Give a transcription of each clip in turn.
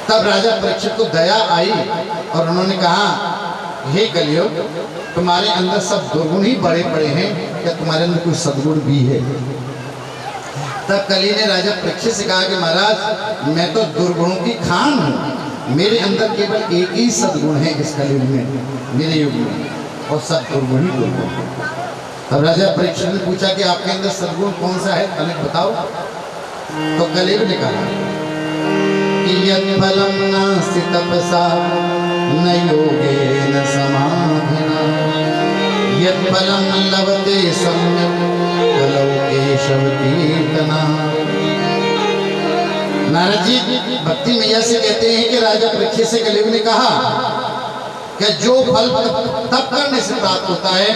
तब राजा परीक्षित को दया आई और उन्होंने कहा, हे कलियुग, तुम्हारे अंदर सब दुर्गुण ही बड़े पड़े हैं, क्या तुम्हारे अंदर कोई सद्गुण भी है? तब कली ने राजा परीक्षित से कहा कि महाराज, मैं तो दुर्गुणों की खान हूँ, मेरे अंदर केवल एक ही सद्गुण है इस कलयुग में, मेरे युग में, और सब दुर्गुण ही दुर्गुण है। तब राजा परीक्षित ने पूछा कि आपके अंदर सद्गुण कौन सा है, तनिक बताओ। तो कलियुग ने कहा कि यत् फलं नास्ति तपसा न योगेन समाधिना, यत् फलं लभते सम्यक् कलौ केशव कीर्तना। नारद जी भक्ति मैया से कहते हैं कि राजा परीक्षित से कलियुग ने कहा कि जो फल तप करने से प्राप्त होता है,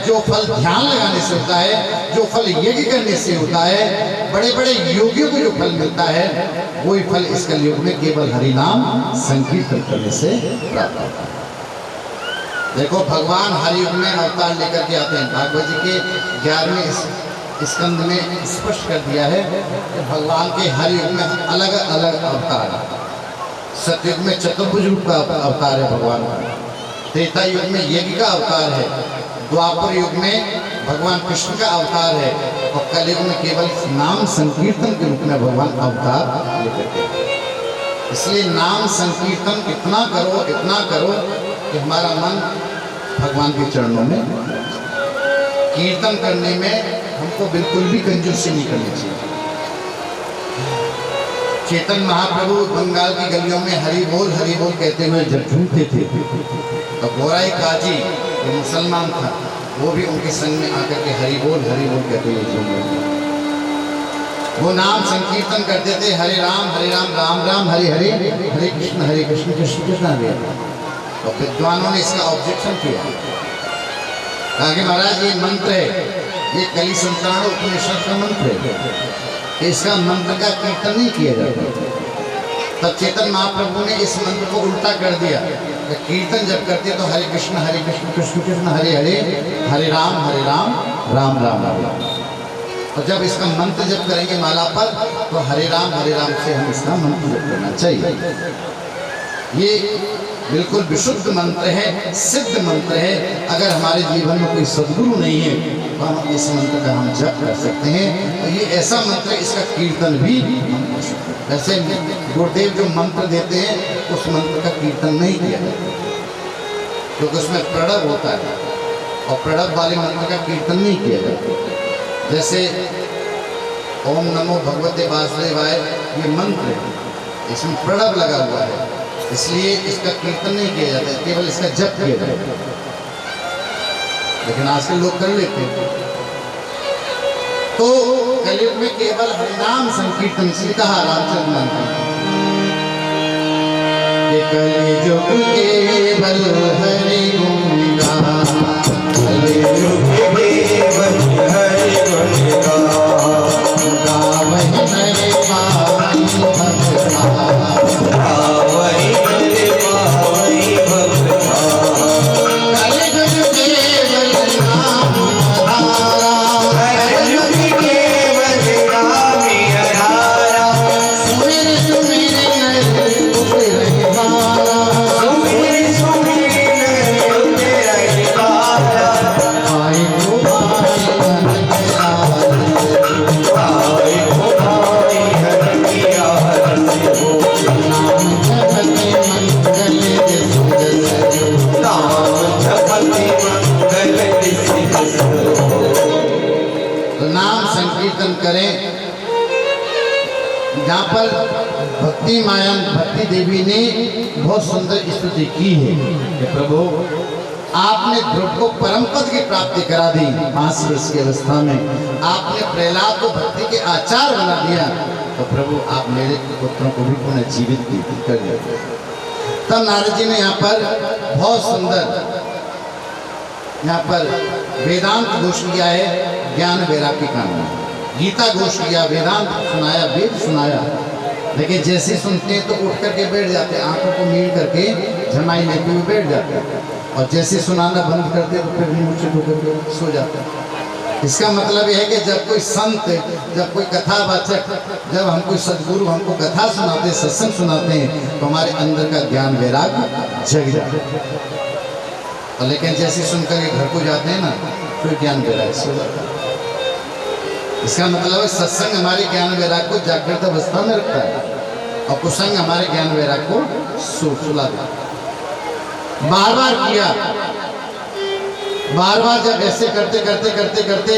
जो फल ध्यान लगाने से होता है, जो फल यज्ञ करने से होता है, बड़े बड़े योगियों को जो फल मिलता है, वही फल इस कलयुग में केवल हरि नाम संकीर्तन करने से प्राप्त होता है। देखो, भगवान हरि युग में अवतार लेकर के आते हैं। भागवत जी के 11वें स्कंद में स्पष्ट कर दिया है कि भगवान के हर युग में अलग अलग अवतार है। सतयुग में चतुर्भुज रूप का अवतार है भगवान का, त्रेता युग में यज्ञ का अवतार है, द्वापर युग में भगवान कृष्ण का अवतार है, और कलयुग में केवल नाम संकीर्तन के रूप में भगवान अवतार लेकर के। इसलिए नाम संकीर्तन इतना करो कि हमारा मन भगवान के चरणों में, कीर्तन करने में हमको बिल्कुल भी कंजूसी नहीं करनी चाहिए। चेतन महाप्रभु बंगाल की गलियों में हरि बोल कहते हुए जब झूमते थे, तो गोराई काजी जो मुसलमान था, वो भी उनके संग में आकर के हरि बोल कहते हुए झूम रहे थे। वो नाम संकीर्तन करते थे, हरे राम राम राम हरे हरे, हरे कृष्ण कृष्ण कृष्ण हरे। तो विद्वानों ने इसका ऑब्जेक्शन किया, कहा कि महाराज ये मंत्र है, ये कली संतान उपनिषद का मंत्र है, इसका मंत्र का कीर्तन नहीं किया जाता। तब चेतन महाप्रभु ने इस मंत्र को उल्टा कर दिया, कीर्तन जब करते तो हरे कृष्ण कृष्ण कृष्ण हरे हरे, हरे राम राम राम राम। और जब इसका मंत्र जब करेंगे माला पर, तो हरे राम से हम इसका मंत्र जप करना चाहिए। ये बिल्कुल विशुद्ध मंत्र है, सिद्ध मंत्र है। अगर हमारे जीवन में कोई सद्गुरु नहीं है, तो हम इस मंत्र का हम जप कर सकते हैं। और ये ऐसा मंत्र है, इसका कीर्तन भी हम कर सकते हैं। वैसे गुरुदेव जो मंत्र देते हैं, उस मंत्र का कीर्तन नहीं किया जाता, क्योंकि उसमें प्रणव होता है, और प्रणव वाले मंत्र का कीर्तन नहीं किया जाता। जैसे ओम नमो भगवते वासुदेवाय, ये मंत्र है, इसमें प्रणव लगा हुआ है, इसलिए इसका कीर्तन नहीं किया जाता, केवल इसका जप किया जाता है। लेकिन आजकल लोग कर लेते हैं। तो कलयुग में केवल हरिनाम संकीर्तन, इसलिए कहा रामचंद्र मंत्र, कलयुग केवल हरि गुण गान, कलयुग केवल हरि गुण गान, गावहि नर पावनि भक्ता, गावहि नर पावनि भक्ता, कलयुग केवल नाम आधारा, कलयुग केवल नाम आधारा, सुमिर सुमिर नर उतरहि बारा, सुमिर सुमिर नर उतरहि बारा, आए को भाई नाम संकीर्तन करें। जहाँ पर भक्ति देवी ने बहुत सुंदर स्तुति की है कि प्रभु आपने ध्रुव को परम पद की प्राप्ति करा दी 5 वर्ष की अवस्था में, आपने प्रहलाद को भक्ति के आचार बना दिया, तो प्रभु आप मेरे पुत्रों को भी पुनः जीवित कर दिया। तब नारद जी ने यहाँ पर बहुत सुंदर यहाँ पर वेदांत घोष किया है, ज्ञान वैराग्य का नाम, गीता घोष किया, वेदांत सुनाया, वेद सुनाया। लेकिन जैसे सुनते हैं तो उठ करके बैठ जाते हैं, आंखों को मील करके झमाई लेते हुए बैठ जाते हैं, और जैसे सुनाना बंद करते तो फिर मूर्छित होकर सो जाते हैं। इसका मतलब यह है कि जब कोई संत, जब कोई कथावाचक, जब हम कोई सदगुरु हमको कथा सुनाते, सत्संग सुनाते हैं, तो हमारे अंदर का ज्ञान वैराग्य जग जाता है। लेकिन जैसे सुनकर के घर को जाते हैं ना, फिर ज्ञान वैराग्य सो जाता है। इसका मतलब है सत्संग हमारे ज्ञान वैराग्य को जागृत अवस्था में रखता है और कुसंग हमारे ज्ञान वैराग्य को सुला देता है। बार बार किया, बार बार जब ऐसे करते करते करते करते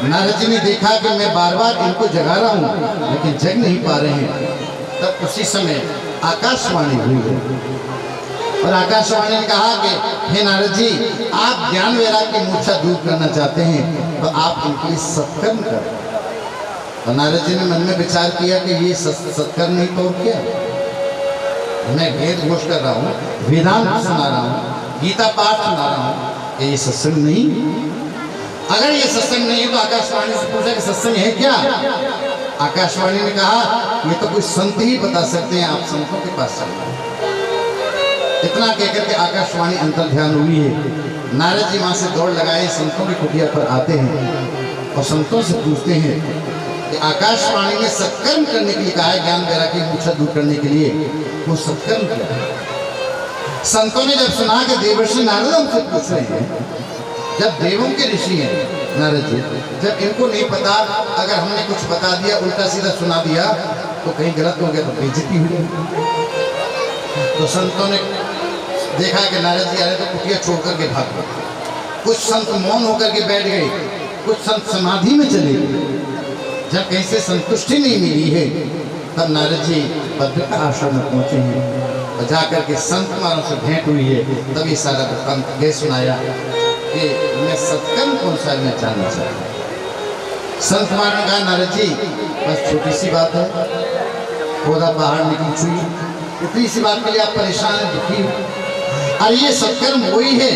नारद जी ने देखा कि मैं बार बार इनको जगा रहा हूं लेकिन जग नहीं पा रहे हैं, तब उसी समय आकाशवाणी हुई है। और आकाशवाणी ने कहा कि हे नारद जी, आप ज्ञान वैराग्य की मूर्छा दूर करना चाहते हैं तो आप इनके लिए सत्कर्म करें। और नारद जी ने मन में विचार किया कि ये सत्कर्म नहीं तो क्या, मैं वेद घोष कर रहा हूँ, वेदांत सुना रहा हूँ, गीता पाठ सुना रहा हूँ, ये सत्संग नहीं? अगर ये सत्संग नहीं है तो आकाशवाणी से पूछा कि सत्संग है क्या? आकाशवाणी ने कहा ये तो कोई संत ही बता सकते हैं, आप संतों के पास चलना। इतना कहकर के आकाशवाणी अंतर ध्यान हुई है। नारद जी वहां से दौड़ लगाए संतों की कुटिया पर आते हैं और संतों से पूछते हैं कि आकाशवाणी ने सत्कर्म करने के लिए कहा है, ज्ञान वैराग्य की मूर्छा दूर करने के लिए, वो सत्कर्म क्या है? संतों ने जब सुना कि देवर्षि नारद हमसे पूछ रहे हैं, जब देवों के ऋषि हैं नारद जी, जब इनको नहीं पता, अगर हमने कुछ बता दिया, उल्टा सीधा सुना दिया तो कहीं गलत हो गया तो बेइज्जती हुई। तो संतों ने देखा कि नारद जी आ रहे तो कुटिया छोड़ करके भाग गए। कुछ संत मौन होकर के बैठ गए, कुछ संत समाधि में चले गए। जब कहीं से संतुष्टि नहीं मिली है तब नारद जी बद्रिका आश्रम में पहुंचे हैं और जाकर के संत कुमारों से भेंट हुई है। तभी सारा वृत्तांत कह सुनाया कि मैं सत्कर्म कौन सा मैं जानना चाहता हूँ। संत कुमार ने कहा नारद जी बस छोटी सी बात है, पौधा बाहर निकल छुई, इतनी सी बात के लिए आप परेशान हैं, दुखी हो। और ये सत्कर्म वही है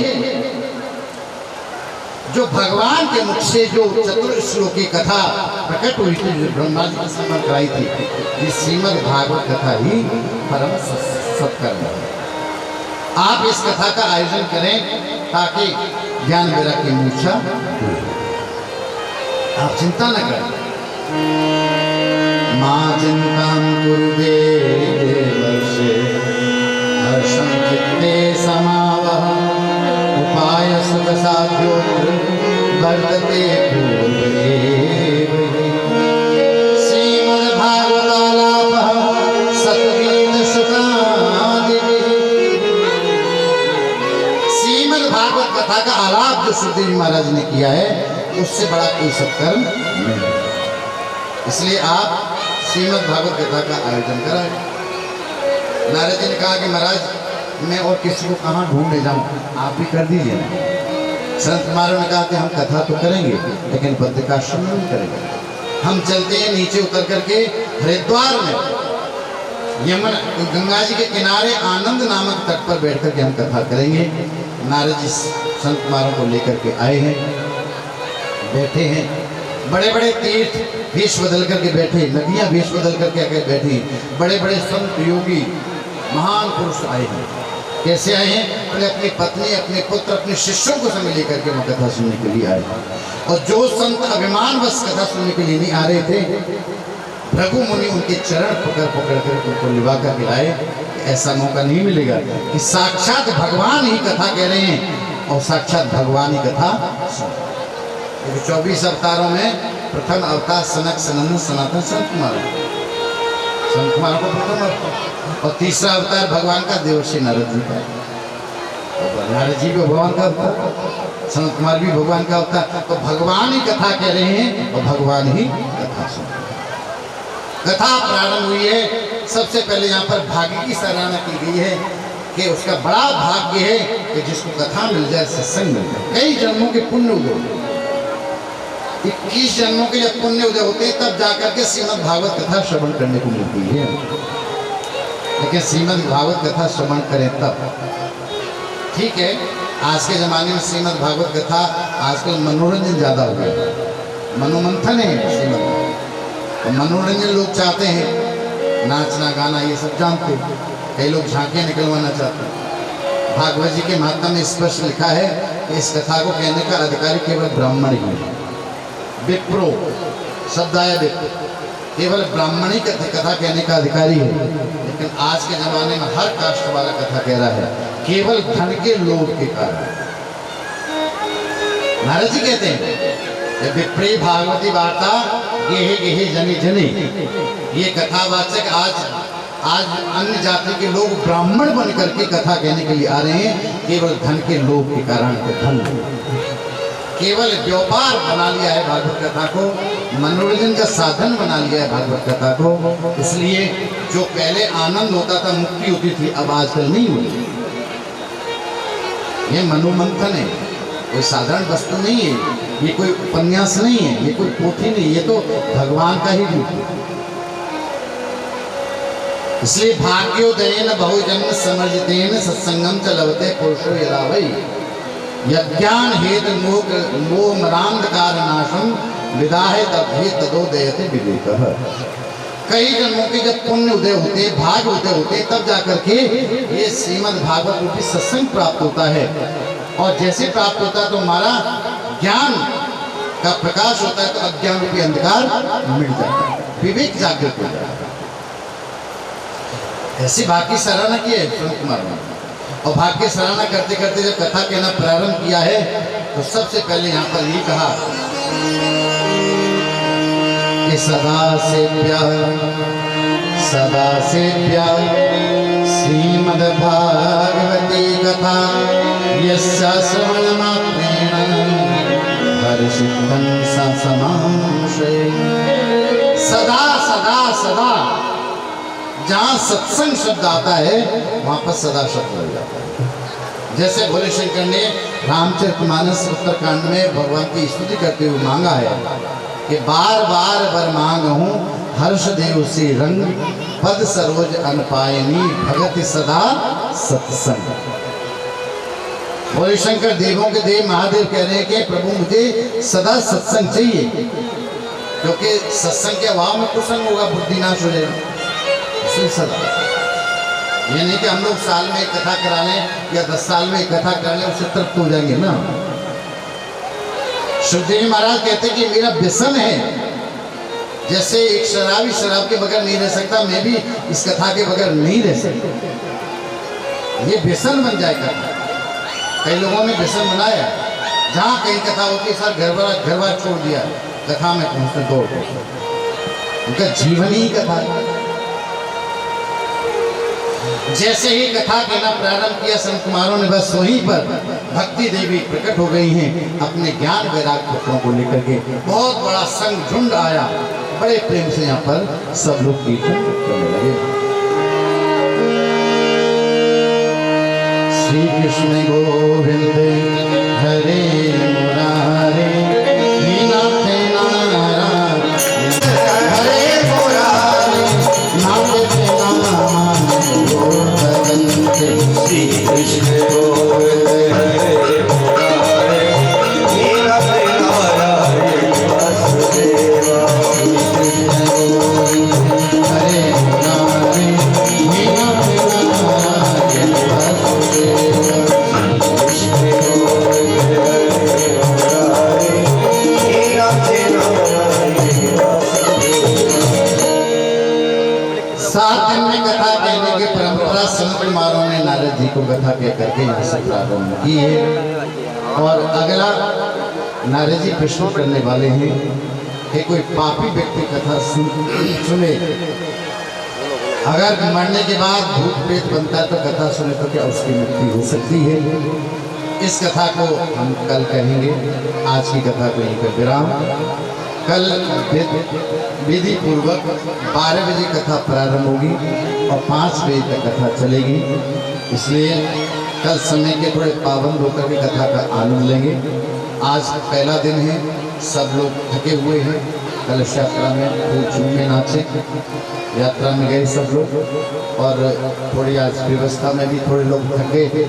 जो भगवान के मुख से जो चतुर श्लोकी कथा प्रकट हुई थी, जो ब्रह्मा जी की समझ कराई थी, ये श्रीमद् भागवत कथा ही परम सत्कर्म है। आप इस कथा का आयोजन करें ताकि ज्ञान वैराग्य की मूर्छा दूर हो। आप चिंता न करें। मां चिंतां कुरुते देवर्षे हर्षं चित्ते समावह उपाय सुख साध्योत्र वर्तते पूर्वमेव। श्रीमद्भागवतालापः सत्गीत सुखादिभिः। श्रीमद्भागवत कथा का आलाप जो सुखदेव जी महाराज ने किया है उससे बड़ा कोई सत्कर्म नहीं। इसलिए आप श्रीमद्भागवत कथा का आयोजन कराएं। नारद जी ने कहा कि महाराज मैं और किसी को कहाँ ढूंढने जाऊं, आप भी कर दीजिए। संत कुमारों ने कहा कि हम कथा तो करेंगे लेकिन बद्रिकाश्रम में नहीं करेंगे। हम चलते हैं नीचे उतर करके हरिद्वार में यमुना गंगा जी के किनारे आनंद नामक तट पर बैठ करके हम कथा करेंगे। नारद जी संत कुमारों को लेकर के आए हैं, बैठे हैं। बड़े बड़े तीर्थ वेश बदल करके बैठे, नदियां वेश बदल करके आके बैठी, बड़े बड़े संत योगी महान पुरुष आए हैं। कैसे आए हैं? अपने अपनी पत्नी, अपने पुत्र, अपने शिष्यों को संग लेकर के वह कथा सुनने के लिए आए। और जो संत अभिमान बस कथा सुनने के लिए नहीं आ रहे थे, भृगु मुनि उनके चरण पकड़ पकड़ कर उनको लिवा कर लाए। ऐसा मौका नहीं मिलेगा कि साक्षात भगवान ही कथा कह रहे हैं और साक्षात भगवान ही कथा सुन। 24 अवतारों में प्रथम अवतार सनक सनंदन सनातन संत कुमार को प्रथम अवतार, और तीसरा अवतार भगवान का देवर्षि नारद जी का। नारद जी भी भगवान का अवतार, संत कुमार भी भगवान का अवतार। तो भगवान ही कथा कह रहे हैं और भगवान ही कथा सुन। कथा प्रारंभ हुई है। सबसे पहले यहाँ पर भाग्य की सराहना की गई है कि उसका बड़ा भाग्य है कि जिसको कथा मिल जाए, सत्संग मिल जाए। कई जन्मों के पुण्य उदय, 21 जन्मों के जब पुण्य उदय होते हैं तब जाकर के श्रीमद् भागवत कथा श्रवण करने को मिलती है। लेकिन श्रीमद् भागवत कथा श्रवण करें तब ठीक है। आज के जमाने में श्रीमद् भागवत कथा आजकल मनोरंजन ज्यादा हो गया, मनोमंथन है श्रीमद्। तो मनोरंजन लोग चाहते हैं, नाचना गाना ये सब जानते हैं। कई लोग झांकियाँ निकलवाना चाहते हैं। भागवत जी के महात्मा में स्पष्ट लिखा है कि इस कथा को कहने का अधिकारी केवल ब्राह्मण ही है। विप्रो शब्द आया विप्रो, केवल ब्राह्मण ही कथा कहने का अधिकारी है। लेकिन आज के जमाने में हर कास्ट वाला कथा कह रहा है, केवल धन के लोभ के कारण। नारद जी कहते हैं विप्रे भागवती वार्ता गेहे गेहे जने जने, ये कथावाचक आज अन्य जाति के लोग ब्राह्मण बन करके कथा कहने के लिए आ रहे हैं, केवल धन के लोभ के कारण। धन केवल व्यापार बना लिया है भागवत कथा को, मनोरंजन का साधन बना लिया है भागवत कथा को। इसलिए जो पहले आनंद होता था, मुक्ति होती थी, अब आजकल नहीं होती। ये मनोमंथन है, कोई साधारण वस्तु नहीं है, ये कोई उपन्यास नहीं है, ये कोई पोथी नहीं, ये तो भगवान का ही रूप है। इसलिए भाग्योदयेन बहुजन्म समर्जितेन सत्संगम च लभते पुरुषो यदा वै यज्ञान हेतु मोह मरांधकार नाशम विदाहे तद्धि तदोदयते विवेकः। कई जन्मों के जब पुण्य उदय होते, भाग उदय होते, तब जाकर के ये श्रीमद् भागवत रूपी सत्संग प्राप्त होता है। और जैसे प्राप्त होता है तो हमारा ज्ञान का प्रकाश होता है, तो अज्ञान रूपी अंधकार मिट जाता है, विवेक जागृत हो जाता है। ऐसी भाग्य सराहना की है प्रमुख कुमार ने। और भाग्य सराहना करते करते जब कथा कहना प्रारंभ किया है, तो सबसे पहले यहाँ पर ये कहा कि सदा सेव्या श्रीमद् भागवती कथा यस्या श्रवण मात्रेण हर्षितं स समांशे। सदा सदा सदा, जहाँ सत्संग शब्द आता है वहाँ पर सदा शब्द लग जाता है। जैसे भोले शंकर ने रामचरितमानस उत्तरकांड में भगवान की स्तुति करते हुए मांगा है कि बार बार वर मांग हूँ हर्ष देव से रंग पद सरोज अनपायनी भगति सदा सत्संग। भोले शंकर देवों के देव महादेव कह रहे हैं कि प्रभु मुझे सदा सत्संग चाहिए, क्योंकि सत्संग के अभाव में कुसंग होगा, बुद्धिनाश हो जाएगा। सदा ये नहीं कि हम लोग साल में एक कथा करा लें या 10 साल में एक कथा करा लें, उससे तृप्त हो जाएंगे ना। सुखदेव महाराज कहते कि मेरा व्यसन है, जैसे एक शराबी शराब के बगैर नहीं रह सकता, मैं भी इस कथा के बगैर नहीं रह सकता। ये व्यसन बन जाएगा। कई लोगों ने व्यसन बनाया, जहाँ कहीं कथा होती है सर घर बार छोड़ दिया, कथा में पहुंचते दौड़, उनका जीवन ही कथा है। जैसे ही कथा कहना प्रारंभ किया, संत कुमारों ने बस वहीं पर भक्ति देवी प्रकट हो गई हैं अपने ज्ञान वैराग्य पुत्रों को लेकर के। बहुत बड़ा संग झुंड आया, बड़े प्रेम से यहाँ पर सब लोग कीर्तन करने लगे। श्री कृष्ण गोविंद हरे मुरारे मीनाथ नारायण हरे मुरारे नाथ नाम श्री कृष्ण गोविंद हरे मुरारे मीनाथ नारायण वासुदेवा। कृष्ण गोविंद हरे मुरारे मीनाथ नारायण वासुदेवा। कृष्ण गोविंद हरे मुरारे मीनाथ नारायण वासुदेवा। 7 दिन में कथा कहने की परंपरा संत कुमारों ने नारद जी को कथा कह करके यहाँ से प्रारंभ की है। और अगला नारद जी प्रश्न करने वाले हैं कि कोई पापी व्यक्ति कथा सुने, अगर मरने के बाद भूत प्रेत बनता है तो कथा सुने तो क्या उसकी मुक्ति हो सकती है? इस कथा को हम कल कहेंगे। आज की कथा को यहीं पर विराम। कल विधि पूर्वक 12 बजे कथा प्रारंभ होगी और 5 बजे तक कथा चलेगी। इसलिए कल समय के थोड़े पाबंद होकर के कथा का आनंद लेंगे। आज पहला दिन है, सब लोग थके हुए हैं। कलश यात्रा में खूब झूमे नाचे, यात्रा में गए सब लोग, और थोड़ी आज व्यवस्था में भी थोड़े लोग थक गए थे।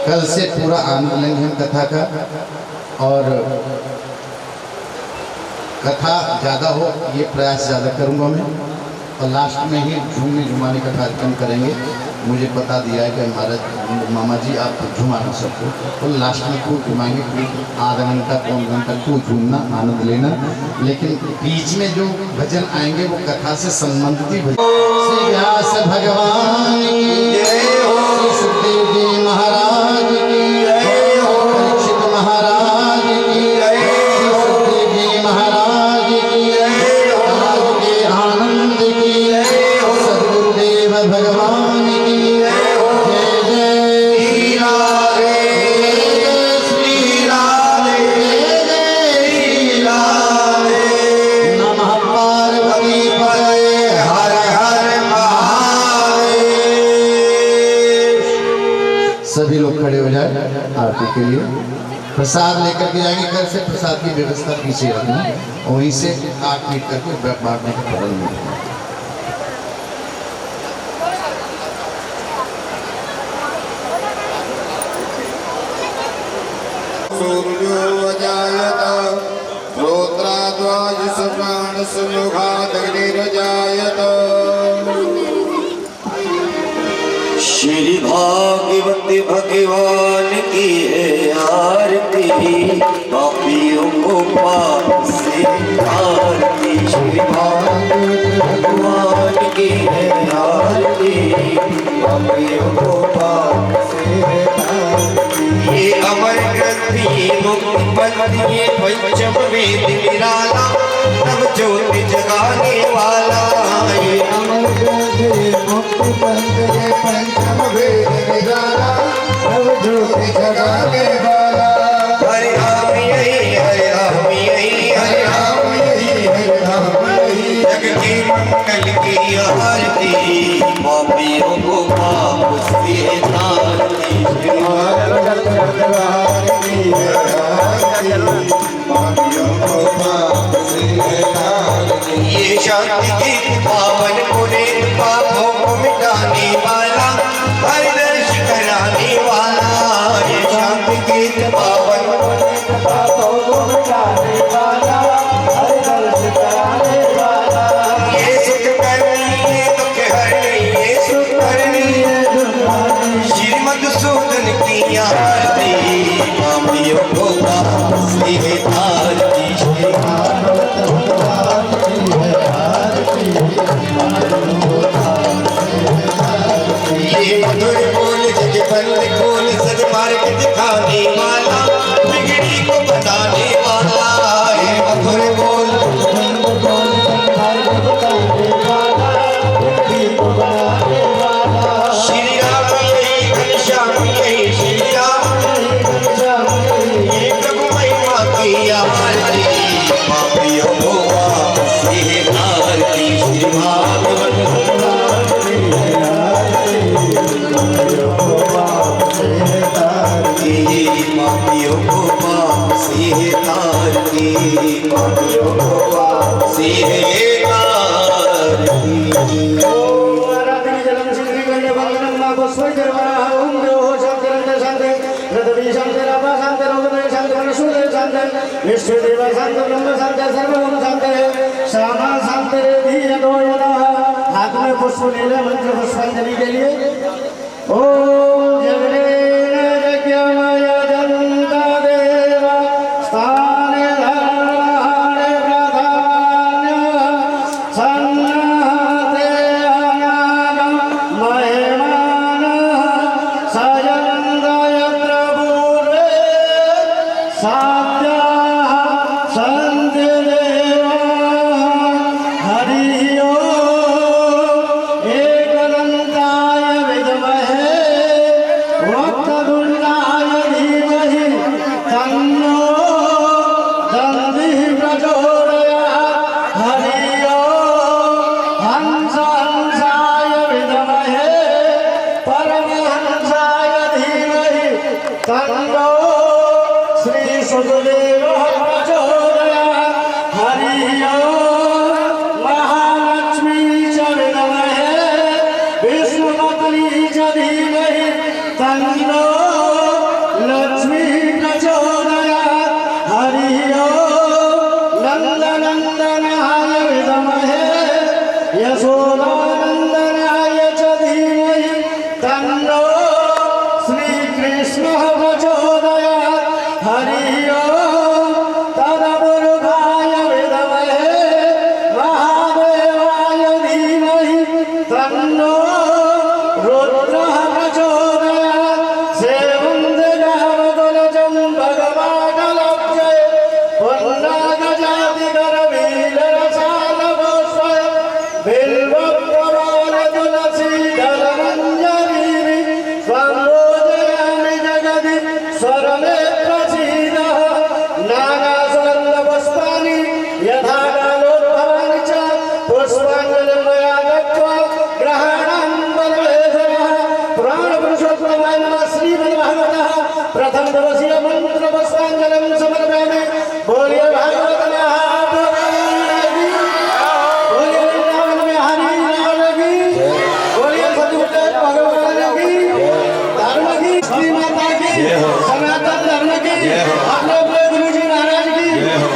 कल से पूरा आनंद लेंगे हम कथा का, और कथा ज़्यादा हो ये प्रयास ज़्यादा करूँगा मैं, और लास्ट में ही झूमने झुमाने का कार्यक्रम करेंगे। मुझे बता दिया है कि महाराज मामा जी आप झुमाना सबको, तो लास्ट में खूब घुमाएंगे, खूब आधा घंटा पौन घंटा खूब झूमना, आनंद लेना। लेकिन बीच में जो भजन आएंगे वो कथा से संबंधित ही भजन। श्री व्यास भगवान की जय हो, श्री सुखदेव जी महाराज की जय हो, परीक्षित महाराज की जय हो, सुखदेव जी महाराज की जय हो, आज के आनंद की जय हो, सद्गुरुदेव भगवान की जय हो। जय जय श्री राधे, जय श्री राधे, जय श्री राधे। नमः पार्वती पतये, हर हर महादेव। सभी लोग खड़े हो जाए आरती के लिए। प्रसाद लेकर के जाएंगे, घर से प्रसाद की व्यवस्था पीछे रखना, वहीं से काट पीट करके बांटने का फल मिलेगा। सूर्यो जायत श्रोत्राद्वायुष प्राणसमुखादग्निर्जायत। श्री भागवती भगवान की है आरती, पापियों को पाप से आरती। श्री भागवती भगवान की है आरती, पापियों को पाप से आरती। ये अमर ग्रंथि मुक्त पंथ, ये पंचम वेद निराला, नव ज्योति जगाने वाला। ये अमर ग्रंथि मुक्त पंथ, ये पंचम वेद निराला, नव ज्योति जगाने वाला। हरे राम यही, हरे राम यही, हरे राम यही, हरे राम यही। जग के मंगल की आरती, पापियों को पाप से तारती। ये शांति की पावन पुरेन, पापों को मिटाने वाला, हर दर्श कराने वाला। ये शांति की पावन पुरेन, पापों को मिटाने वाला, हर दर्श कराने वाला। ये सुख करनी, ये दुख हरनी, ये सुख करनी, ये दुख हरनी। श्री मधुसूदन की आरती, पापियों को पाप से तारती। श्री भागवत भगवान की है आरती, ये मधुर बोल जग बंद खोल, सदमार्ग दिखाने वाला, बिगड़ी को बताने वाला। ये मधुर बोल बंद खोल, सदमार्ग दिखाने वाला, बिगड़ी को बताने वाला। श्री राम यही, घनश्याम यही, श्री राम यही, घनश्याम यही। ये प्रभु महिमा की आरती, पापियों को पाप से तारती। श्री भागवत भगवान की है आरती, पापियों को पाप से तारती। पापियों को पाप से तारती, पापियों को पाप से तारती। ओम आराधना जलम सिद्धि गण्य वंदनम मागो स्वैर्वाह। ओम देवो शांतिरंग शांति, पृथ्वी शांति, रामा शांति, रोगमय शांति, वनस्पति शांति, विश्वदेव शांति, ब्रह्म शांति, सर्वभूत शांति, श्यामा शांति धीर दोयना। हाथ में पुष्प ले ले, मंत्र पुष्पांजलि के लिए। ओम जगदेव यज्ञमय जनता देवा, स्थाने धर्माणे प्रधान्य, सन्नाते अनागम महिमान, सयन्द्र यत्र पूर्वे साध्याः सन्ति देवाः। हरि ओम् एकदन्ताय विद्महे, वक्रतुण्डाय धीमहि, तन्नो दन्तिः प्रचोदयात्। हरि ओम् हंसाय विद्महे, परमहंसाय धीमहि, तन्नो श्री सुखदेवः प्रचोदयात्। हरि ओम् महालक्ष्मी च विद्महे, विष्णुपत्नी च धीमहि, तन्नो लक्ष्मी प्रचोदयात्। हरि ओम् नन्दनन्दनाय विद्महे, यशोदानन्दनाय च धीमहि, पुरुषोत्तमाय नमः श्रीमद्भागवतः प्रथम दिवसीय मंत्र पुष्पांजलि समर्पयामि। बोलिए भागवत महापुराण की, बोलिए वृंदावन में हरि लाल की, बोलिए सदगुरु भगवान की, धर्म की, श्री माता की, सनातन धर्म की, अपने अपने गुरु जी महाराज की,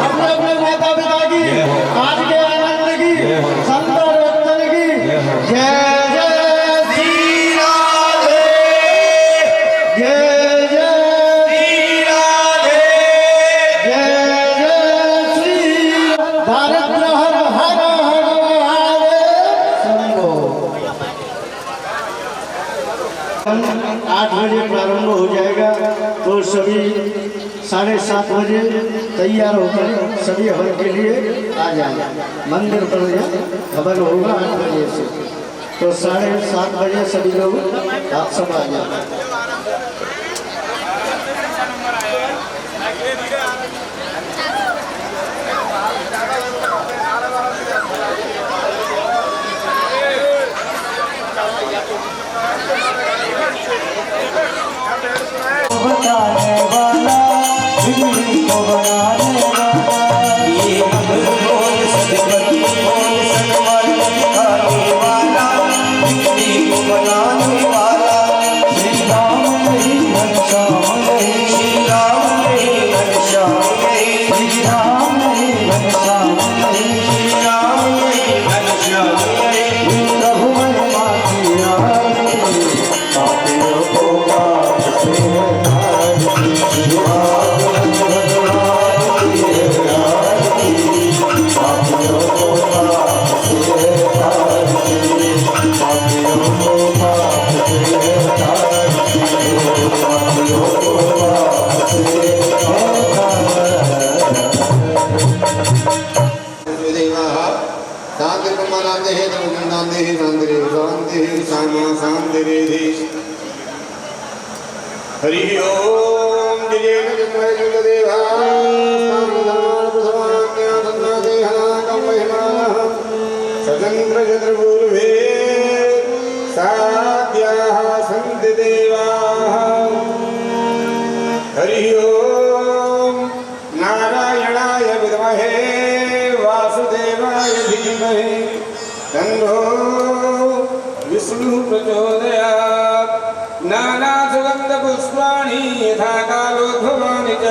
अपने अपने माता पिता की, आज के आनंद की, संत और भक्तन की जय जय श्री राधे, जय जय श्री राधे, जय जय श्री भारत हर हर हर महादेव। 8 बजे प्रारंभ हो जाएगा तो सभी 7:30 बजे तैयार होकर सभी हवन के लिए आ जाए। मंदिर पर हवन होगा 8 बजे से, तो 7:30 बजे सभी लोग आप सब आ जाए। बताने वाला बिगड़ी को बनाने वाला, ये अमर बोल सदगति बोल सन्मार्ग दिखाने वाला, बिगड़ी को बनाने वाला। श्री राम नहीं घनश्याम नहीं, श्री राम नहीं घनश्याम नहीं, श्री राम नहीं घनश्याम नहीं, श्री राम नहीं घनश्याम नहीं। प्रभु मन माती आरती, पापियों को पाप से तारती, भगवान भगवान की आरती, पापियों को पाप से तारती, पापियों को पाप से तारती, पापियों को पाप से हरि ओम जय जगदेवा स्वतंत्र चतुर्भुवे साध्याः सन्ति देवाः। हरि ओम नारायणाय विद्महे वासुदेवाय धीमहि तन्नो विष्णु प्रचोदयात्। नाना सुगंध पुष्पाणि यथा कालोद्भवानि च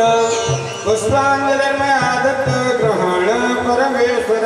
पुष्पाञ्जलिर्मयादत्त ग्रहण परमेश्वर।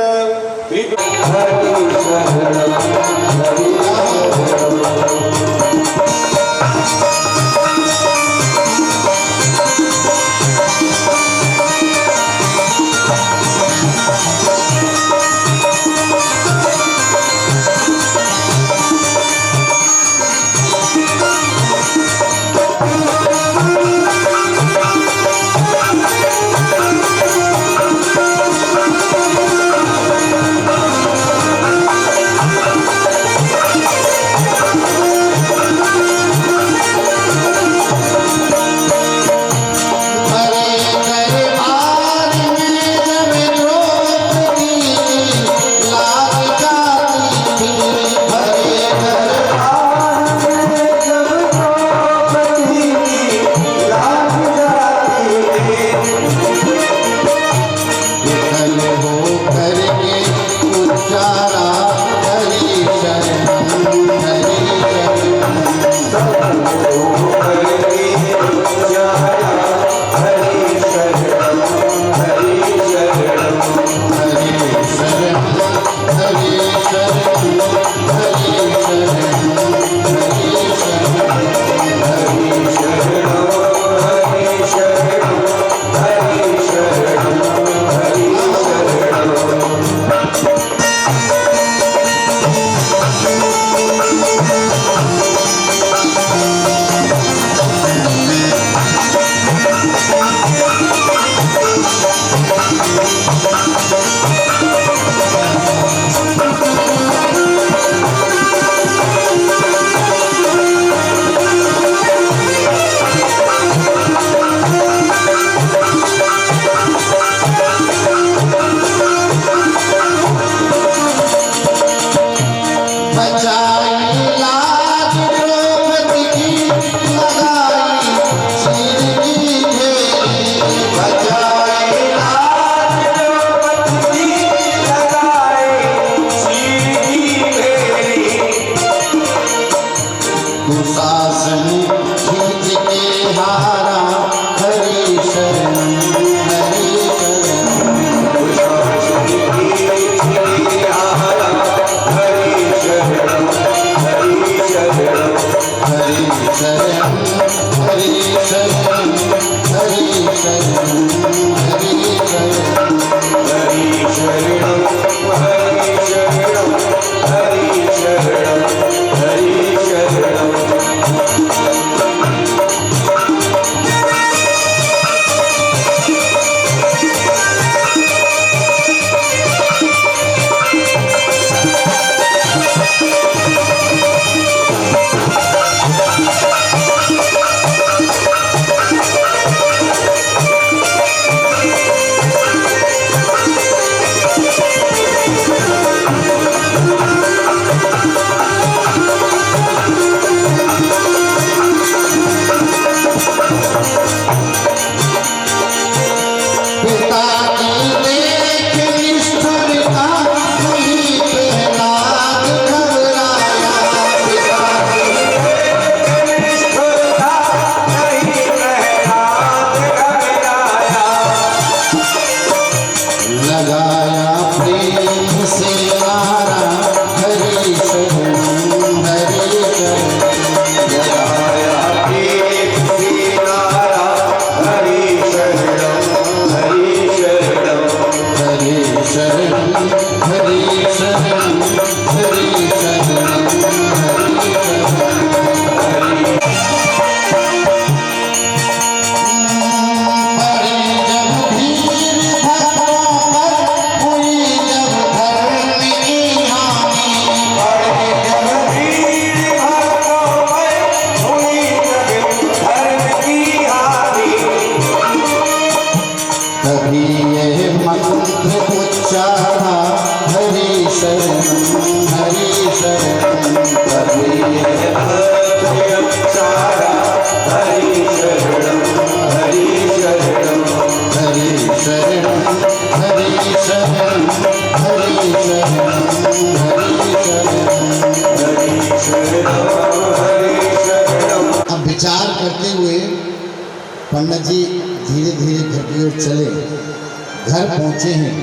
तू सासन खींच के हारा हरि शरणम हरि शरणम तू सासन खींच के हारा हरि शरणम हरि शरणम हरि शरणम हरि शरणम हरि शरणम हरि शरणम हरि शरणम हरि शरणम हरि शरणम हरि शरणम पिता की देख निष्ठुरता नहीं प्रहलाद घबराया पिता की निष्ठुरता नहीं प्रहलाद घबराया लगाया प्रेम से नारा हरि शरणम हरि शरणम लगाया प्रेम से नारा हरि शरणम हरि शरणम हरि शरणम हरि शरणम हरि शरणम हरि शरणम पड़े जब भीड़ भक्तों पर हुई जब धर्म की हानि पड़े जब भीड़ भक्तों पर हुई जब धर्म की हानि तभी ये मंत्र उच्चारा हरि शरणम हरि शरणम तभी ये चारा हरि शरणम हरि शरणम हरि शरणम हरि शरणम हरि शरणम हरि शरणम हरि शरणम हरि शरणम। अब विचार करते हुए पंडित जी धीरे धीरे घर की ओर चले। घर पहुंचे हैं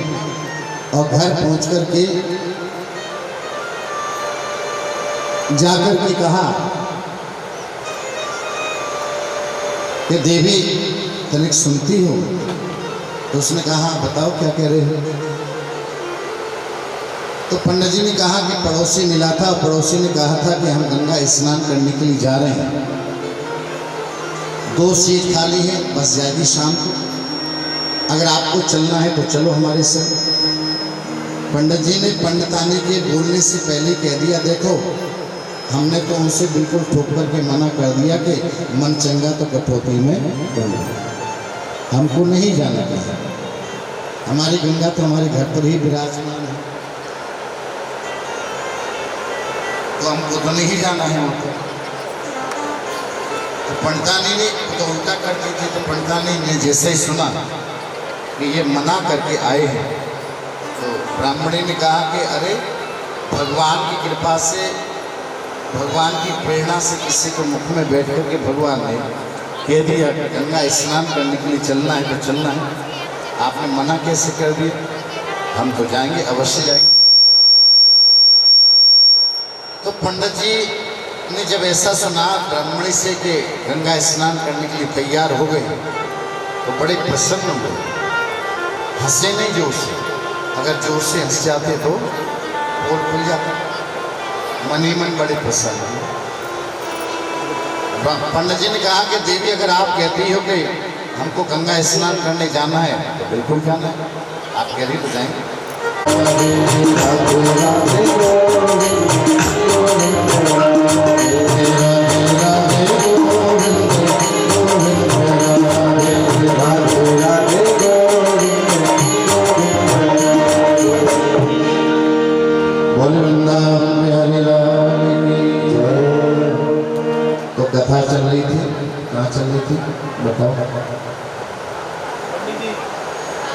और घर पहुंच कर के जाकर के कहा कि देवी तनिक सुनती हो? तो उसने कहा बताओ क्या कह रहे हो? तो पंडित जी ने कहा कि पड़ोसी मिला था और पड़ोसी ने कहा था कि हम गंगा स्नान करने के लिए जा रहे हैं, 2 सीट खाली है, बस जाएगी शाम को, अगर आपको चलना है तो चलो हमारे साथ। पंडित जी ने पंडितानी के बोलने से पहले कह दिया देखो हमने तो उनसे बिल्कुल ठोक कर के मना कर दिया कि मन चंगा तो कटौती में कर लो, हमको नहीं जाना कहीं, हमारी गंगा तो हमारे घर पर ही विराजमान है, तो हमको तो नहीं जाना है वहाँ पर। तो पंडितानी ने तो उल्टा कर दी थी। तो पंडितानी ने जैसे ही सुना कि ये मना करके आए हैं तो ब्राह्मणी ने कहा कि अरे भगवान की कृपा से, भगवान की प्रेरणा से किसी को मुख में बैठ कर के भगवान ने कह दिया कि गंगा स्नान करने के लिए चलना है तो चलना है, आपने मना कैसे कर दिया? हम तो जाएंगे, अवश्य जाएंगे। तो पंडित जी ने जब ऐसा सुना ब्राह्मणी से कि गंगा स्नान करने के लिए तैयार हो गए तो बड़े प्रसन्न हुए, हंसे नहीं जोर से, अगर जोर से हंस जाते तो बोल खुल जाता, मन ही मन बड़े प्रसन्न हुए। पंडित जी ने कहा कि देवी अगर आप कहती हो कि हमको गंगा स्नान करने जाना है तो बिल्कुल जाना है, आप कह रही तो जाएंगे। तो कथा चल रही थी, कहाँ चल रही थी बताओ? पंडित जी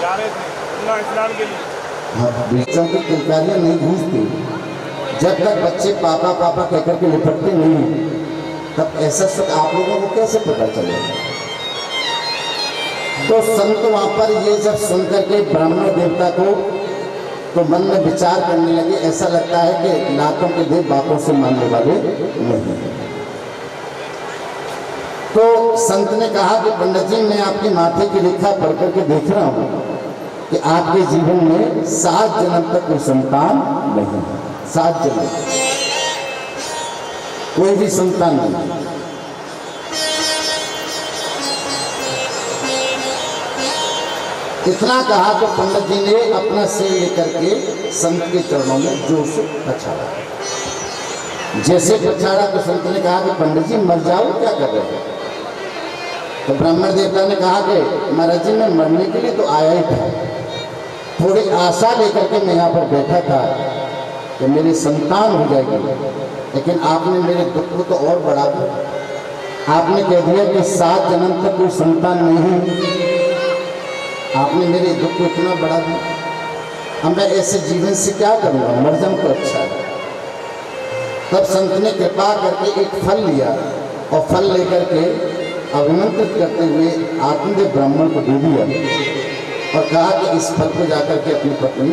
जा रहे थे गंगा स्नान के लिए। हाँ, बच्चों की किलकारियाँ नहीं गूंजती जब तक बच्चे पापा पापा कहकर के निपटते नहीं, तब ऐसा सुख आप लोगों को कैसे पता चलेगा? तो संत वहां पर ये जब सुनकर के ब्राह्मण देवता को तो मन में विचार करने लगे, ऐसा लगता है कि नाकों के देव बातों से मानने वाले नहीं। तो संत ने कहा कि पंडित जी, मैं आपके माथे की रेखा पढ़ करके देख रहा हूं कि आपके जीवन में 7 जन्म तक कोई संतान नहीं है। 7 जन्म कोई भी संतान नहीं। इतना कहा तो पंडित जी ने अपना सिर लेकर के संत के चरणों में जोर से पछाड़ा। जैसे पछाड़ा तो संत ने कहा कि पंडित जी मर जाओ, क्या कर रहे हो? तो ब्राह्मण देवता ने कहा कि महाराज जी, मैं मरने के लिए तो आया ही था, थोड़ी आशा लेकर के मैं यहाँ पर बैठा था कि मेरी संतान हो जाएगी, लेकिन आपने मेरे दुख को तो और बढ़ा दिया। आपने कह दिया कि 7 जन्म तक कोई संतान नहीं। आपने मेरे दुख को इतना बढ़ा दिया। अब मैं ऐसे जीवन से क्या करूँगा? मर जाऊँ तो अच्छा है। तब संत ने कृपा करके एक फल लिया और फल लेकर के अभिमंत्रित करते हुए आत्मदेव ब्राह्मण को दे दिया और कहा कि इस फल को जाकर के अपनी पत्नी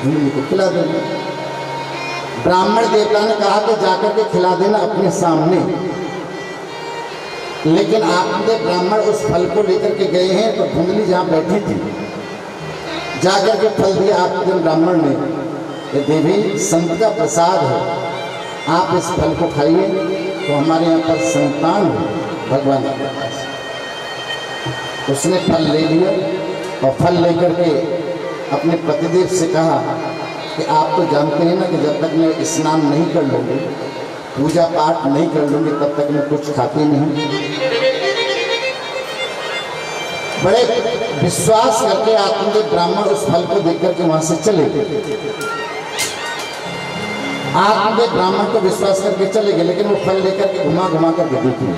जूली को खिला देना। ब्राह्मण देवता ने कहा कि जाकर के खिला देना अपने सामने, लेकिन आत्मदेव ब्राह्मण उस फल को लेकर के गए हैं तो धुंधली जहाँ बैठी थी जाकर के फल दिया आत्मदेव ब्राह्मण ने कि देवी, संत का प्रसाद है, आप इस फल को खाइए तो हमारे यहाँ पर संतान हो भगवान के पास। उसने फल ले लिया और फल लेकर के अपने पतिदेव से कहा कि आप तो जानते हैं ना कि जब तक मैं स्नान नहीं कर लूँगी, पूजा पाठ नहीं कर लूँगी, तब तक मैं कुछ खाती नहीं। बड़े विश्वास करके आत्मदेव ब्राह्मण उस फल को देख करके वहां से चले गए। आत्मदेव ब्राह्मण को विश्वास करके चले गए, लेकिन वो फल लेकर के घुमा घुमा करके देखी।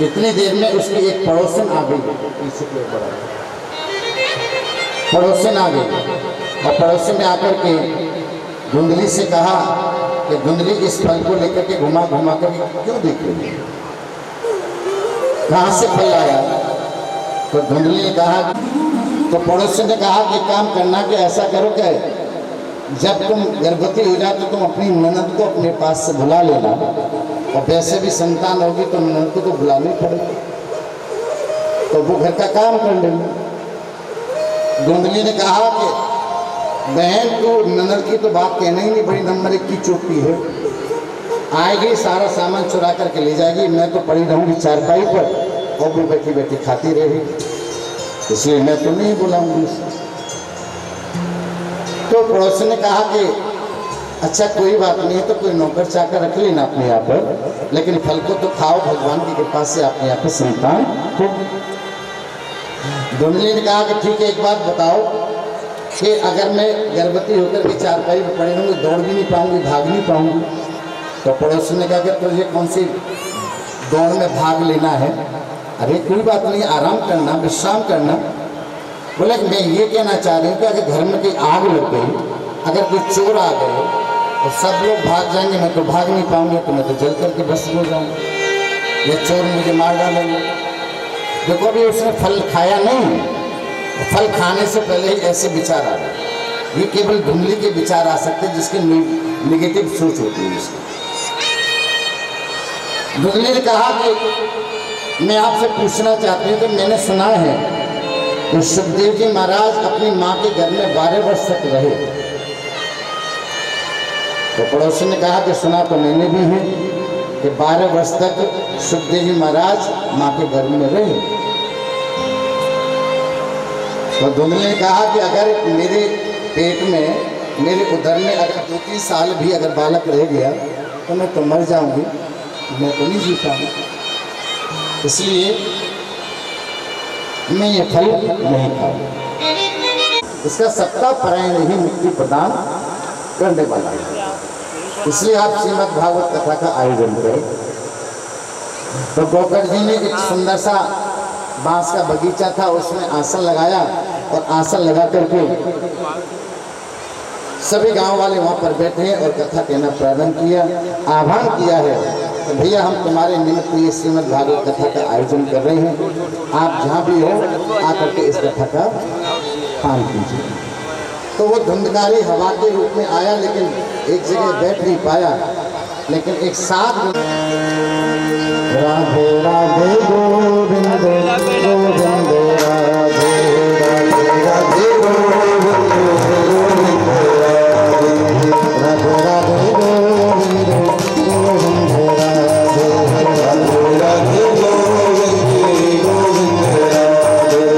इतनी देर में उसकी एक पड़ोसन आ गई, पड़ोसन आ गई और पड़ोसन ने आकर के धुंधली से कहा कि धुंधली, इस फल को लेकर के घुमा घुमा कर क्यों देख रही है? कहाँ से फल आया? तो धुंधली ने कहा, तो पड़ोसी ने कहा कि काम करना कि ऐसा करो कि जब तुम गर्भवती हो जाओ तो तुम अपनी ननद को अपने पास से बुला लेना, और वैसे भी संतान होगी तो ननद को तो बुलानी पड़ेगी, तो वो घर का काम कर लेंगे। धुंधली ने कहा कि बहन को ननद की तो बात कहना ही नहीं, बड़ी नंबर 1 की चोटी है, आएगी सारा सामान चुरा करके ले जाएगी, मैं तो पड़ी रहूँगी चारपाई पर और वो बैठी बैठी खाती रहेगी, इसलिए मैं तो नहीं बुलाऊंगी। तो पड़ोसी ने कहा कि अच्छा कोई बात नहीं है, तो कोई नौकर चाकर रख लेना अपने यहाँ पर, लेकिन फल को तो खाओ, भगवान की कृपा से अपने यहाँ पर संतान हो। धुंधली ने कहा कि ठीक है, एक बात बताओ कि अगर मैं गर्भवती होकर भी चारपाई में पड़ी रहूँगी, दौड़ भी नहीं पाऊंगी, भाग नहीं पाऊंगी? तो पड़ोसी ने कहा कि तुझे कौन सी दौड़ में भाग लेना है? अरे कोई बात नहीं, आराम करना, विश्राम करना। बोले मैं ये कहना चाह रही हूँ कि अगर घर में कोई आग लग गई, अगर कोई चोर आ गए तो सब लोग भाग जाएंगे, मैं तो भाग नहीं पाऊंगी, तो मैं तो जल करके भस्म हो जाऊंगा, ये चोर मुझे मार डालेंगे। देखो अभी उसने फल खाया नहीं, फल खाने से पहले ही ऐसे विचार आ रहे। ये केवल धुंधली के विचार आ सकते हैं जिसके नेगेटिव सोच होती है इसकी। धुंधली ने कहा कि मैं आपसे पूछना चाहती हूँ कि मैंने सुना है कि सुखदेव जी महाराज अपनी माँ के घर में 12 वर्ष तक रहे। तो पड़ोसी ने कहा कि सुना तो मैंने भी है कि 12 वर्ष तक सुखदेव जी महाराज माँ के घर में रहे। तो धुंधली ने कहा कि अगर मेरे पेट में, मेरे उदर में अगर 2-3 साल भी अगर बालक रह गया तो मैं तो मर जाऊंगी, मैं तो नहीं जी पाऊंगा, इसलिए मैं ये फल नहीं खाऊंगा। इसका सत्ता परायण ही मुक्ति प्रदान करने वाला है, इसलिए आप श्रीमद् भागवत कथा का आयोजन करें। तो गोकर जी ने एक सुंदर सा बांस का बगीचा था, उसमें आसन लगाया और आसन लगा करके सभी गांव वाले वहां पर बैठे और कथा कहना प्रारंभ किया। आह्वान किया है भैया हम तुम्हारे निमित्त ये श्रीमद् भागवत कथा का आयोजन कर रहे हैं, आप जहाँ भी हो आकर के इस कथा का पान कीजिए। तो वो धुंधकारी हवा के रूप में आया, लेकिन एक जगह बैठ नहीं पाया, लेकिन एक साथ राधे राधे गोविंद गोविंद राधे राधे राधे राधे गोविंद गोविंद राधे राधे गोविंद गोविंद राधे राधे राधे गोविंद गोविंद राधे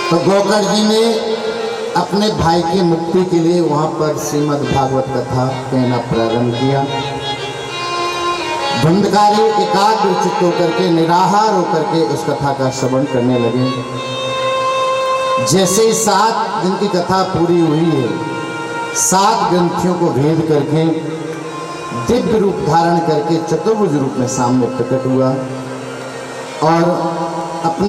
तो गोकर जी ने अपने भाई की मुक्ति के लिए वहां पर श्रीमद् भागवत कथा कहना प्रारंभ किया। धुंधकारी एकाग्र चित्त होकर के, निराहार होकर के उस कथा का श्रवण करने लगे। जैसे ही 7 दिन की कथा पूरी हुई है, 7 ग्रंथियों को भेद करके दिव्य रूप धारण करके चतुर्भुज रूप में सामने प्रकट हुआ और अपने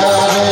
राधे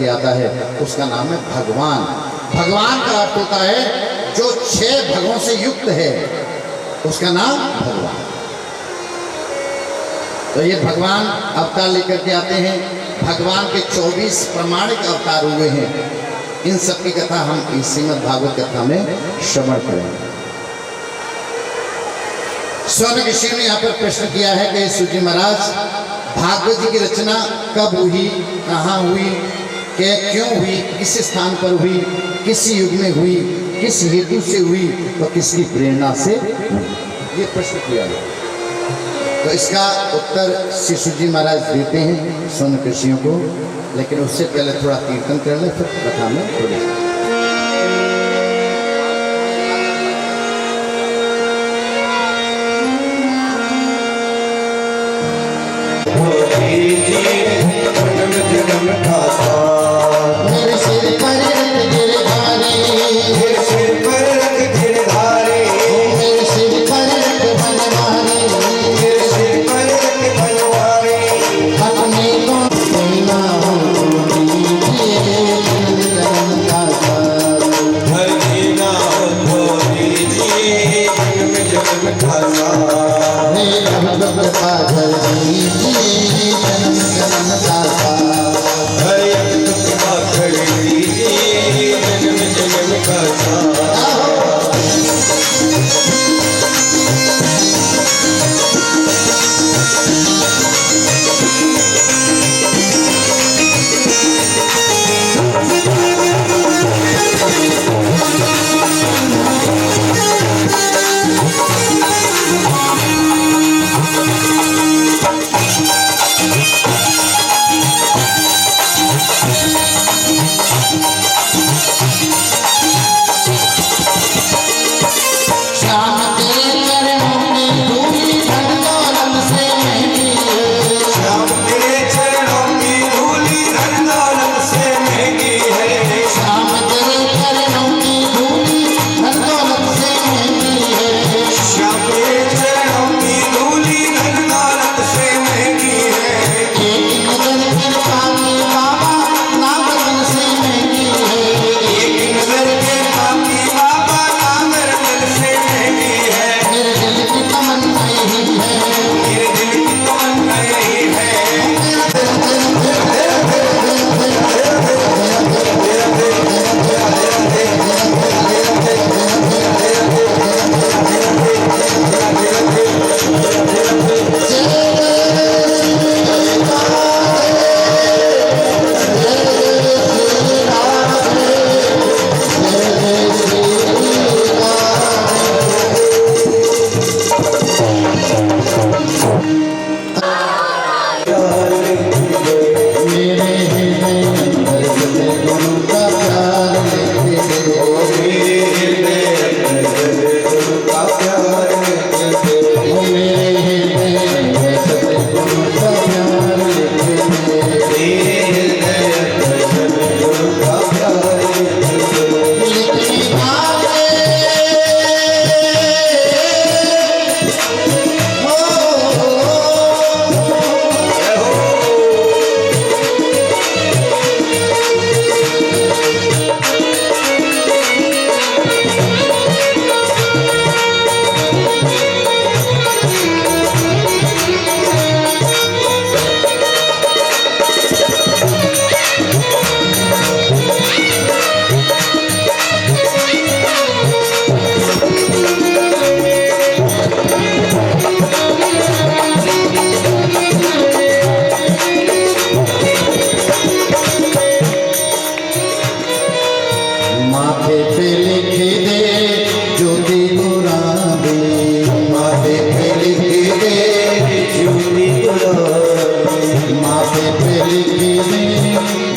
आता है उसका नाम है भगवान। भगवान का अर्थ होता है जो 6 भगों से युक्त है, उसका नाम भगवान। तो ये भगवान अवतार लेकर के आते हैं। भगवान के 24 प्रमाणिक अवतार हुए हैं। इन सब की कथा हम इस श्रीमद् भागवत कथा में श्रवण करेंगे। स्वर्ण ऋषि ने यहाँ पर प्रश्न किया है कि सूजी महाराज, भागवत जी की रचना कब हुई, कहाँ हुई, कि क्यों हुई, किस स्थान पर हुई, किस युग में हुई, किस हेतु से हुई, तो किसकी प्रेरणा से हुई, ये प्रश्न किया है। तो इसका उत्तर श्री सूजी महाराज देते हैं स्वर्ण ऋषियों को। लेकिन उससे पहले थोड़ा कीर्तन कर ले, फिर कथा में थोड़ी मेरे सिर पर रख गिरधारी, मेरे सिर पर रख गिरधारी, मेरे सिर पर रख बनवारी, मेरे सिर पर रख बनवारी, अपने को कोई न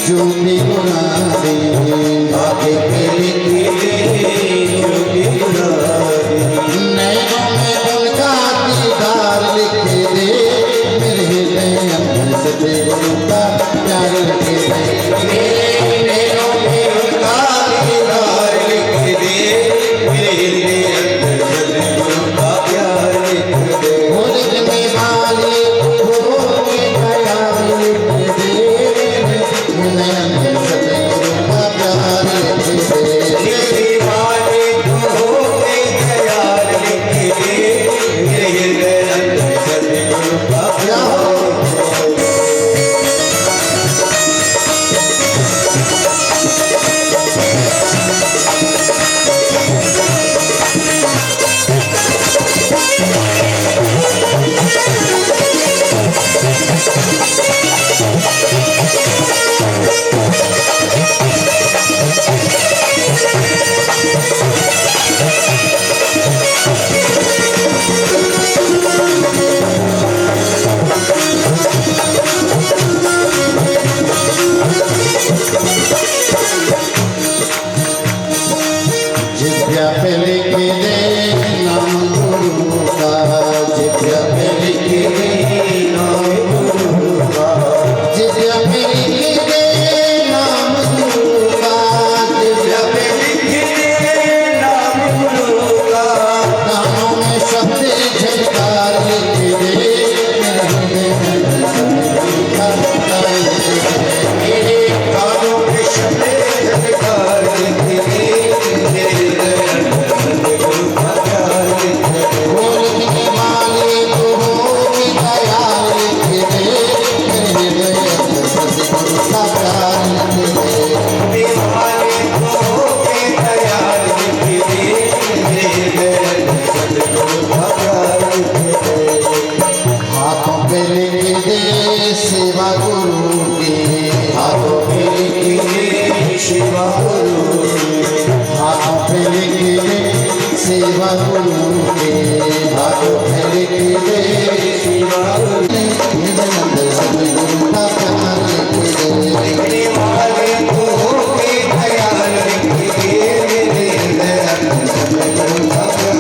ज्योति बुला दे, आगे के लिखे दे ज्योति बुला दे, नैनों में उनका दीदार लिख दे, मेरे हृदय अंदर सतगुरु का प्यार लिख दे, मेरे नैनों में उनका दीदार लिख दे, मेरे हृदय अंदर सतगुरु का प्यार लिख दे, लिखने वाले हो के ख्याल लिख दे, मेरे अंदर सतगुरु का प्यार लिख दे। लिखने वाले को होके ख्याल लिख दे, मेरे हृदय अंदर सतगुरु का प्यार लिख दे। जिभ्या पे लिख दे नाम गुरु का, जिभ्या पे लिख दे नाम गुरु का, जिभ्या पे लिख दे नाम गुरु का, जिभ्या पे लिख दे नाम गुरु का, कानों में शब्द झटकार लिख दे, मेरे हृदय में सतगुरु का प्यार लिख दे, मेरे कानों में शब्द झटकार लिख दे, मेरे हृदय अंदर सतगुरु का प्यार लिख दे। लिखने वाले को हो के ख्याल लिख दे, मेरे हृदय अंदर सतगुरु का प्यार लिख दे। लिखने वाले को होके ख्याल लिख दे, मेरे हृदय अंदर सतगुरु का प्यार लिख दे। हाथों पे लिख दे सेवा गुरु की, हाथों पे लिख दे शिवा गुरु, हाथों पे लिख दे सेवा गुरु के, हाथों पे लिख दे शिवा गुरु, हृदय अंदर सतगुरु का प्यार लिख दे। लिखने वाले को होके ख्याल लिख दे, मेरे हृदय अंदर सतगुरु का प्यार।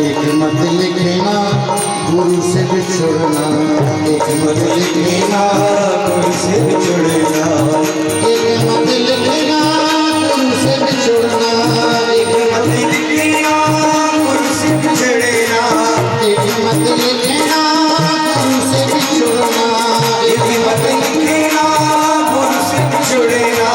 एक मत लिखना गुरु से बिछुड़ना, एक मत लिखना गुरु से जुड़ना, एक मत लिखना गुरु से बिछुड़ना, एक मत लिखना गुरु से जुड़ना, एक मत लिखना गुरु से बिछुड़ना, एक मत लिखना गुरु से जुड़ना,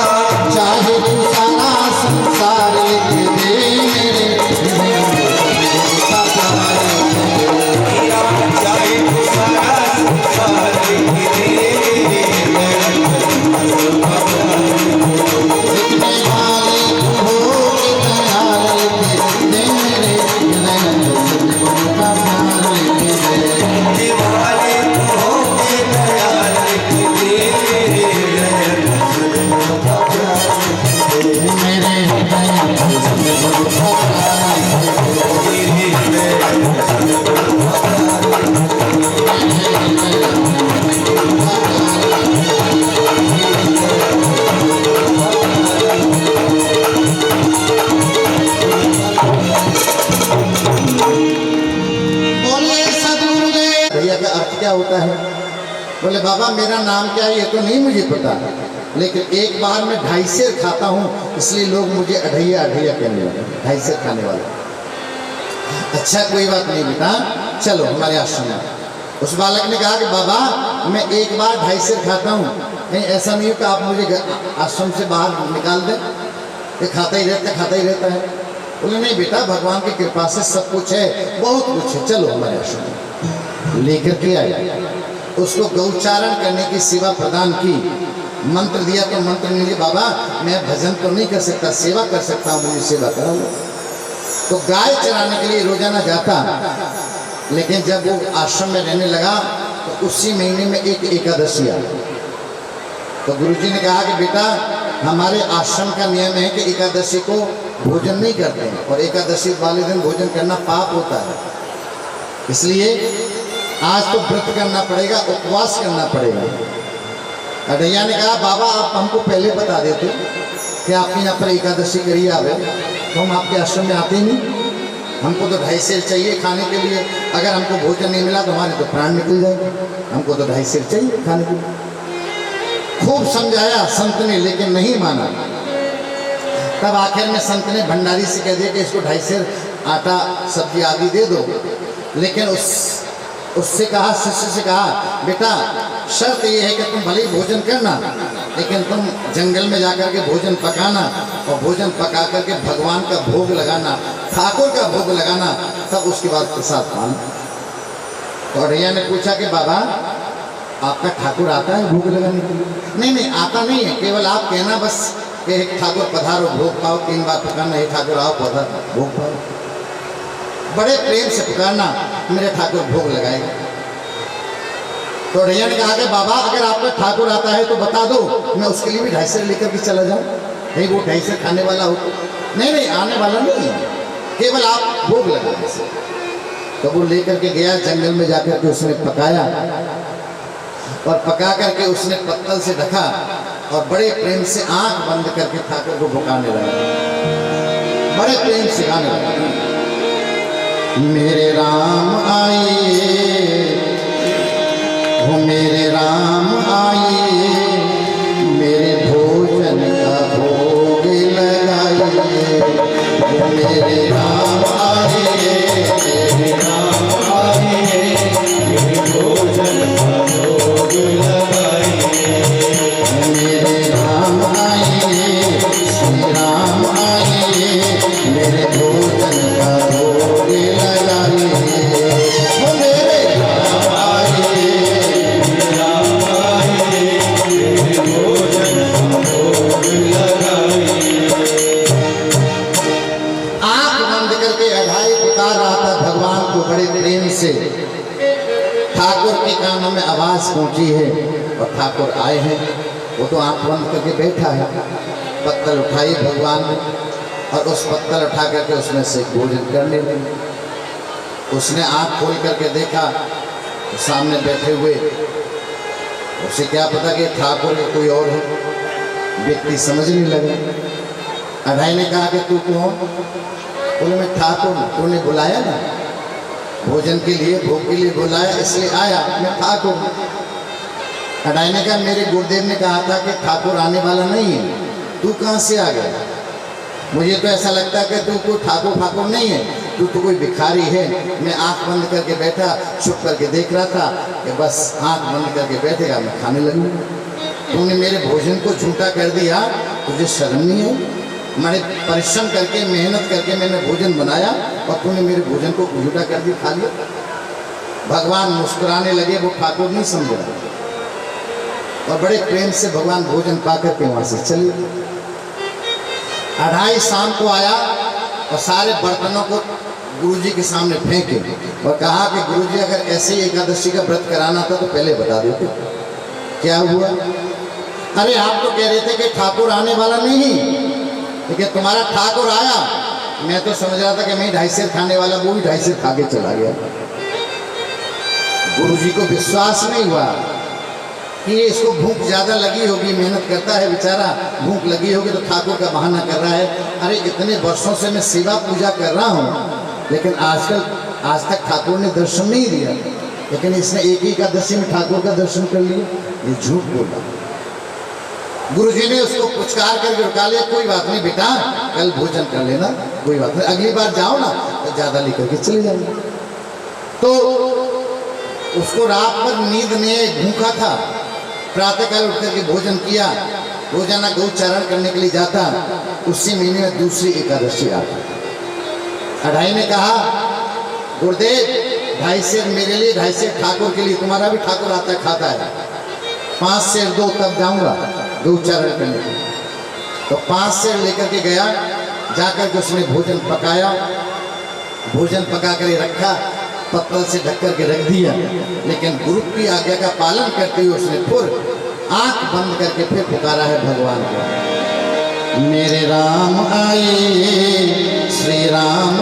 चाहे तू सारा संसार लिख दे, मेरे हृदय में सतगुरु का प्यार लिख दे। मेरा चाहे तू सारा संसार लिख दे, मेरे हृदय अंदर सतगुरु का प्यार लिख दे। लिखने वाले को हो के ख्याल लिख दे, मेरे हृदय अंदर सतगुरु का प्यार लिख दे। लिखने वाले को होके ख्याल लिख दे, मेरे हृदय अंदर सतगुरु का प्यार लिख दे। मेरे हृदय अंदर सतगुरु का प्यार लिख दे। मेरे हृदय अंदर सतगुरु का प्यार लिख दे। बोले सदगुरुदेव। भैया का अर्थ क्या होता है? बोले बाबा मेरा नाम क्या है ये तो नहीं मुझे पता, लेकिन एक बार मैं 2.5 सेर खाता हूँ इसलिए लोग मुझे अढ़ैया अढ़ैया कहने लगे, 2.5 सेर खाने वाला। अच्छा कोई बात नहीं बेटा, चलो हमारे आश्रम में। उस बालक ने कहा कि बाबा मैं एक बार 2.5 सेर खाता हूँ, नहीं ऐसा नहीं हो कि आप मुझे आश्रम से बाहर निकाल दें, ये खाता ही रहता है। बोले नहीं बेटा भगवान की कृपा से सब कुछ है, बहुत कुछ है, चलो हमारे आश्रम में। लेकर के आया, उसको गौचारण करने की सेवा प्रदान की। मंत्र दिया तो मंत्र नहीं दिया, बाबा मैं भजन तो नहीं कर सकता, सेवा कर सकता हूँ, मुझे सेवा करा लो। तो गाय चराने के लिए रोजाना जाता, लेकिन जब वो आश्रम में रहने लगा तो उसी महीने में एक एकादशी आ गई। तो गुरुजी ने कहा कि बेटा हमारे आश्रम का नियम है कि एकादशी को भोजन नहीं करते हैं, और एकादशी वाले दिन भोजन करना पाप होता है, इसलिए आज तो व्रत करना पड़ेगा, उपवास करना पड़ेगा। अढ़ैया ने कहा बाबा आप हमको पहले बता देते कि आपके यहाँ पर एकादशी करी आवे तो हम आपके आश्रम में आते ही नहीं। हमको तो 2.5 सेर चाहिए खाने के लिए, अगर हमको भोजन नहीं मिला तो हमारे तो प्राण निकल जाएंगे, हमको तो 2.5 सेर चाहिए खाने के लिए। खूब समझाया संत ने, लेकिन नहीं माना। तब आखिर में संत ने भंडारी से कह दिया कि इसको 2.5 सेर आटा सब्जी आदि दे दो। लेकिन उससे कहा, शिष्य से कहा बेटा शर्त ये है कि तुम भले ही भोजन करना, लेकिन तुम जंगल में जाकर के भोजन पकाना, और भोजन पका करके भगवान का भोग लगाना, ठाकुर का भोग लगाना, तब उसके बाद प्रसाद पाना। तो अढ़ैया ने पूछा कि बाबा आपका ठाकुर आता है भोग लगाने के लिए? नहीं आता नहीं है, केवल आप कहना बस कि ठाकुर पधारो भोग पाओ, 3 बार पुकारना, हे ठाकुर आओ पधारो भोग पाओ। बड़े प्रेम से पुकारना, मेरे ठाकुर भोग लगाएगा। तो अढ़ैया ने कहा कि बाबा अगर आपका ठाकुर आता है तो बता दो, मैं उसके लिए भी 2.5 सेर लेकर के चला जाऊं। नहीं वो 2.5 सेर खाने वाला हो? नहीं आने वाला नहीं है, केवल आप भोग लगाने से। तो वो लेकर के गया, जंगल में जाकर के उसने पकाया, और पका करके उसने पत्तल से ढका, और बड़े प्रेम से आंख बंद करके ठाकुर को भुकाने लगा, बड़े प्रेम से गाने लगा, मेरे राम आइए, वो मेरे राम आइए, मेरे भोजन का भोग लगाइए, वो मेरे राम आइए, मेरे राम आइए, मेरे भोजन का भोग लगाइए, मेरे राम आइए, श्री राम आइए, मेरे भोजन का भोग लगाइए, वो मेरे राम आइए, मेरे राम आइए, मेरे भोजन का भोग लगाइए। आंख बंद करके अढ़ाई पुकार रहा था भगवान को बड़े प्रेम से। ठाकुर के कानों में आवाज पहुंची है, और ठाकुर आए हैं। वो तो आंख बंद करके बैठा है। पत्तल उठाई भगवान ने, और उस पत्तल उठा करके उसमें से भोजन करने लगे। उसने आंख खोल करके देखा, सामने बैठे हुए, उसे क्या पता कि ठाकुर के कोई और है, व्यक्ति समझने लगा। अढ़ाई ने कहा कि तू कौन? बोले मैं ठाकुर, तूने बुलाया ना भोजन के लिए, भोग के लिए बुलाया, इसलिए आया, मैं ठाकुर। अढ़ाई ने कहा मेरे गुरुदेव ने कहा था कि ठाकुर आने वाला नहीं है, तू कहाँ से आ गया? मुझे तो ऐसा लगता है कि तू कोई ठाकुर नहीं है, तू तो कोई भिखारी है। मैं आंख बंद करके बैठा, छुप करके देख रहा था कि बस आंख बंद करके बैठेगा, मैं खाने लगूंगा। तूने मेरे भोजन को झूठा कर दिया, तुझे शर्म नहीं है? मैंने परिश्रम करके मेहनत करके मैंने भोजन बनाया, और तूने मेरे भोजन को झूठा कर दिया, खा लिया। भगवान मुस्कुराने लगे, वो ठाकुर नहीं समझ रहा, और बड़े प्रेम से भगवान भोजन पा करके वहाँ से चले। अढ़ाई शाम को आया, और सारे बर्तनों को गुरुजी के सामने फेंके, और कहा कि गुरुजी अगर ऐसे ही एकादशी का व्रत कराना था तो पहले बता देते। क्या हुआ? अरे आप तो कह रहे थे कि ठाकुर आने वाला नहीं, लेकिन तुम्हारा ठाकुर आया। मैं तो समझ रहा था कि मैं 2.5 सेर खाने वाला, वो भी 2.5 सेर खा के चला गया। गुरुजी को विश्वास नहीं हुआ कि इसको भूख ज़्यादा लगी होगी, मेहनत करता है बेचारा, भूख लगी होगी तो ठाकुर का बहाना कर रहा है। अरे इतने वर्षों से मैं सेवा पूजा कर रहा हूँ, लेकिन आज तक ठाकुर ने दर्शन नहीं दिया, लेकिन इसने एक ही एकादशी में ठाकुर का दर्शन कर लिया। ये झूठ बोला। गुरुजी ने उसको पुचकार करके रुका लिया, कोई बात नहीं बेटा, कल भोजन कर लेना, कोई बात नहीं, अगली बार जाओ ना तो ज़्यादा लेकर के चले जाएंगे। तो उसको रात भर नींद नहीं, भूखा था। प्रातःकाल उठ करके भोजन किया, रोजाना गौचारण करने के लिए जाता। उसी महीने में दूसरी एकादशी आती। अढ़ाई ने कहा गुरुदेव 2.5 सेर मेरे लिए, 2.5 सेर ठाकुर के लिए, तुम्हारा भी ठाकुर आता है खाता है, 5 सेर दो तब जाऊंगा दो उच्चारण करने के। तो 5 सेर लेकर के गया, जाकर के उसने भोजन पकाया, भोजन पका कर रखा, पत्तल से ढक कर के रख दिया। लेकिन गुरु की आज्ञा का पालन करते हुए उसने फिर आंख बंद करके फिर पुकारा है भगवान को, मेरे राम आए, श्री राम